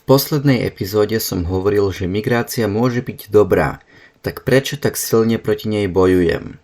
poslednej epizóde som hovoril, že migrácia môže byť dobrá, tak prečo tak silne proti nej bojujem?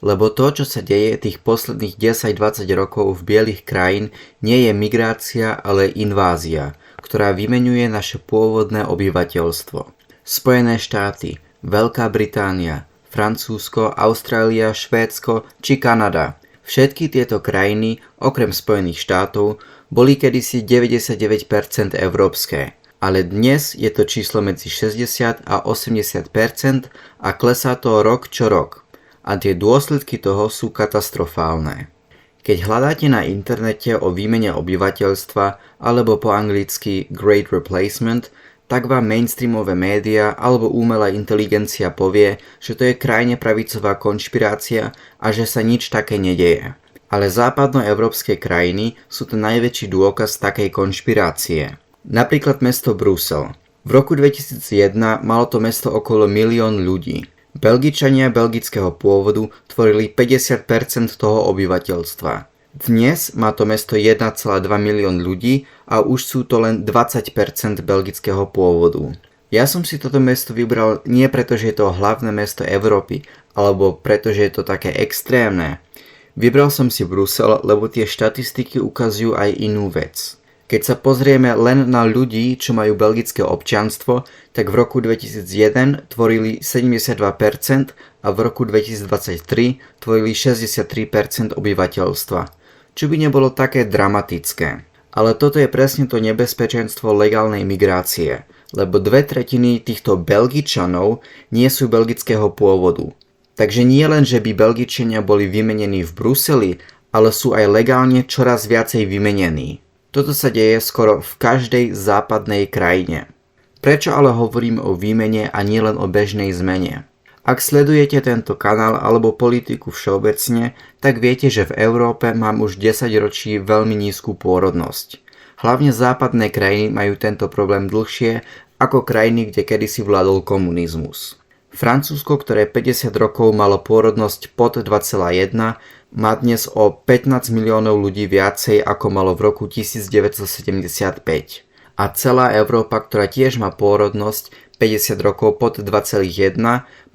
Lebo to, čo sa deje tých posledných 10-20 rokov v bielých krajín, nie je migrácia, ale invázia, ktorá vymeňuje naše pôvodné obyvateľstvo. Spojené štáty, Veľká Británia, Francúzsko, Austrália, Švédsko či Kanada. Všetky tieto krajiny, okrem Spojených štátov, boli kedysi 99% európske. Ale dnes je to číslo medzi 60 a 80% a klesá to rok čo rok. A tie dôsledky toho sú katastrofálne. Keď hľadáte na internete o výmene obyvateľstva alebo po anglicky Great Replacement, tak vám mainstreamové médiá alebo umelá inteligencia povie, že to je krajne pravicová konšpirácia a že sa nič také nedeje. Ale západnoevropské krajiny sú to najväčší dôkaz takej konšpirácie. Napríklad mesto Brusel. V roku 2001 malo to mesto okolo 1 000 000 ľudí. Belgičania belgického pôvodu tvorili 50% toho obyvateľstva. Dnes má to mesto 1,2 milión ľudí a už sú to len 20% belgického pôvodu. Ja som si toto mesto vybral nie preto, že je to hlavné mesto Európy, alebo preto, že je to také extrémne. Vybral som si Brusel, lebo tie štatistiky ukazujú aj inú vec. Keď sa pozrieme len na ľudí, čo majú belgické občianstvo, tak v roku 2001 tvorili 72% a v roku 2023 tvorili 63% obyvateľstva. Čo by nebolo také dramatické. Ale toto je presne to nebezpečenstvo legálnej migrácie, lebo 2/3 týchto Belgičanov nie sú belgického pôvodu. Takže nie len, že by Belgičania boli vymenení v Bruseli, ale sú aj legálne čoraz viacej vymenení. Toto sa deje skoro v každej západnej krajine. Prečo ale hovorím o výmene a nielen o bežnej zmene? Ak sledujete tento kanál alebo politiku všeobecne, tak viete, že v Európe mám už 10 ročí veľmi nízku pôrodnosť. Hlavne západné krajiny majú tento problém dlhšie ako krajiny, kde kedysi vládol komunizmus. Francúzsko, ktoré 50 rokov malo pôrodnosť pod 2,1, má dnes o 15 miliónov ľudí viacej ako malo v roku 1975. A celá Európa, ktorá tiež má pôrodnosť 50 rokov pod 2,1,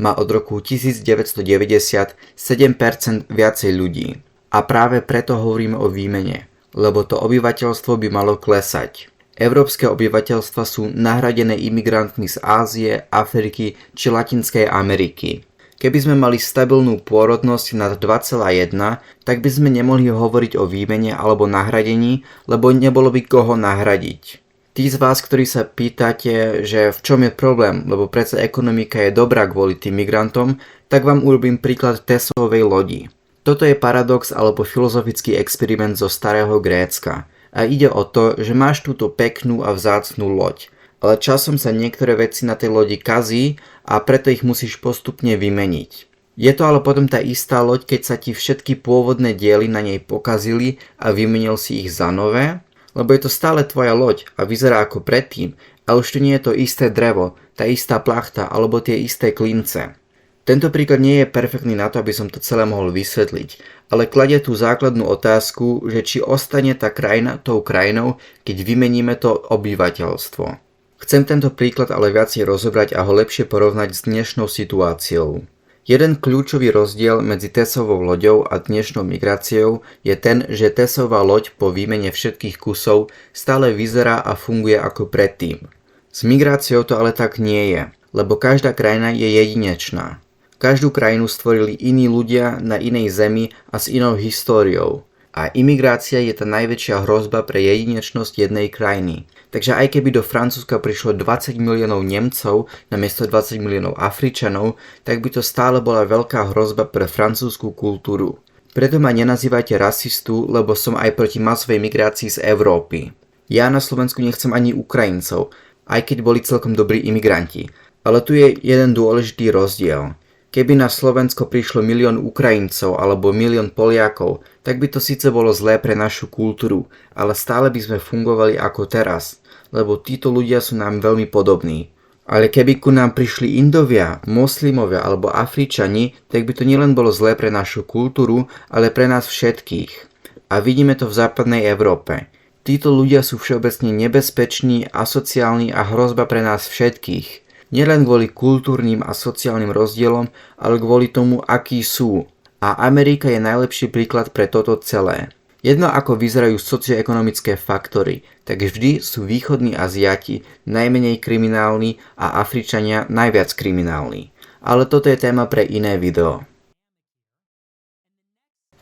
má od roku 1990 7% viacej ľudí. A práve preto hovoríme o výmene, lebo to obyvateľstvo by malo klesať. Európske obyvateľstva sú nahradené imigrantmi z Ázie, Afriky či Latinskej Ameriky. Keby sme mali stabilnú pôrodnosť nad 2,1, tak by sme nemohli hovoriť o výmene alebo nahradení, lebo nebolo by koho nahradiť. Tí z vás, ktorí sa pýtate, že v čom je problém, lebo predsa ekonomika je dobrá kvôli tým migrantom, tak vám urobím príklad Tesovej lodi. Toto je paradox alebo filozofický experiment zo starého Grécka. A ide o to, že máš túto peknú a vzácnu loď. Ale časom sa niektoré veci na tej lodi kazí a preto ich musíš postupne vymeniť. Je to ale potom tá istá loď, keď sa ti všetky pôvodné diely na nej pokazili a vymenil si ich za nové? Lebo je to stále tvoja loď a vyzerá ako predtým, ale už tu nie je to isté drevo, tá istá plachta alebo tie isté klince. Tento príklad nie je perfektný na to, aby som to celé mohol vysvetliť, ale kladie tú základnú otázku, že či ostane tá krajina tou krajinou, keď vymeníme to obyvateľstvo. Chcem tento príklad ale viacej rozobrať a ho lepšie porovnať s dnešnou situáciou. Jeden kľúčový rozdiel medzi Tesovou loďou a dnešnou migráciou je ten, že Tesová loď po výmene všetkých kusov stále vyzerá a funguje ako predtým. S migráciou to ale tak nie je, lebo každá krajina je jedinečná. Každú krajinu stvorili iní ľudia na inej zemi a s inou históriou. A imigrácia je tá najväčšia hrozba pre jedinečnosť jednej krajiny. Takže aj keby do Francúzska prišlo 20 miliónov Nemcov namiesto 20 miliónov Afričanov, tak by to stále bola veľká hrozba pre francúzsku kultúru. Preto ma nenazývajte rasistu, lebo som aj proti masovej migrácii z Európy. Ja na Slovensku nechcem ani Ukrajincov, aj keď boli celkom dobrí imigranti. Ale tu je jeden dôležitý rozdiel. Keby na Slovensko prišlo 1 000 000 Ukrajincov alebo 1 000 000 Poliakov, tak by to síce bolo zlé pre našu kultúru, ale stále by sme fungovali ako teraz, lebo títo ľudia sú nám veľmi podobní. Ale keby ku nám prišli Indovia, moslimovia alebo Afričani, tak by to nielen bolo zlé pre našu kultúru, ale pre nás všetkých. A vidíme to v západnej Európe. Títo ľudia sú všeobecne nebezpeční, asociálni a hrozba pre nás všetkých. Nielen kvôli kultúrnym a sociálnym rozdielom, ale kvôli tomu, akí sú. A Amerika je najlepší príklad pre toto celé. Jedno ako vyzerajú socioekonomické faktory, tak vždy sú východní Aziati najmenej kriminálni a Afričania najviac kriminálni. Ale toto je téma pre iné video.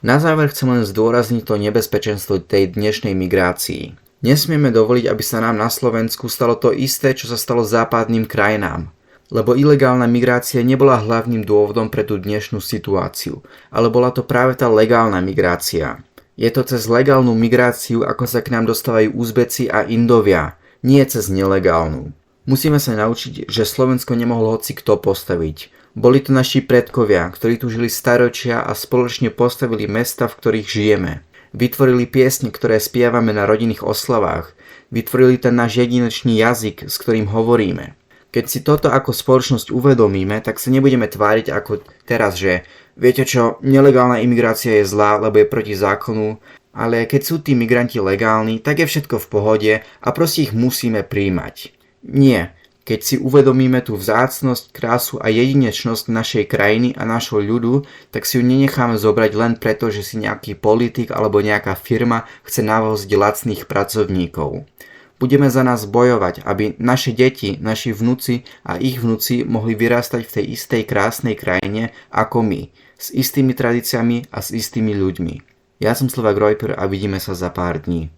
Na záver chcem len zdôrazniť to nebezpečenstvo tej dnešnej migrácii. Nesmieme dovoliť, aby sa nám na Slovensku stalo to isté, čo sa stalo západným krajinám. Lebo ilegálna migrácia nebola hlavným dôvodom pre tú dnešnú situáciu, ale bola to práve tá legálna migrácia. Je to cez legálnu migráciu, ako sa k nám dostávajú Uzbeci a Indovia, nie cez nelegálnu. Musíme sa naučiť, že Slovensko nemohol hoci kto postaviť. Boli to naši predkovia, ktorí tu žili staročia a spoločne postavili mesta, v ktorých žijeme. Vytvorili piesne, ktoré spievame na rodinných oslavách. Vytvorili ten náš jedinečný jazyk, s ktorým hovoríme. Keď si toto ako spoločnosť uvedomíme, tak sa nebudeme tváriť ako teraz, že viete čo, nelegálna imigrácia je zlá, lebo je proti zákonu, ale keď sú tí migranti legálni, tak je všetko v pohode a proste ich musíme prijímať. Nie. Keď si uvedomíme tú vzácnosť, krásu a jedinečnosť našej krajiny a našho ľudu, tak si ju nenecháme zobrať len preto, že si nejaký politik alebo nejaká firma chce navoziť lacných pracovníkov. Budeme za nás bojovať, aby naše deti, naši vnuci a ich vnuci mohli vyrastať v tej istej krásnej krajine ako my, s istými tradíciami a s istými ľuďmi. Ja som Slovák Rojper a vidíme sa za pár dní.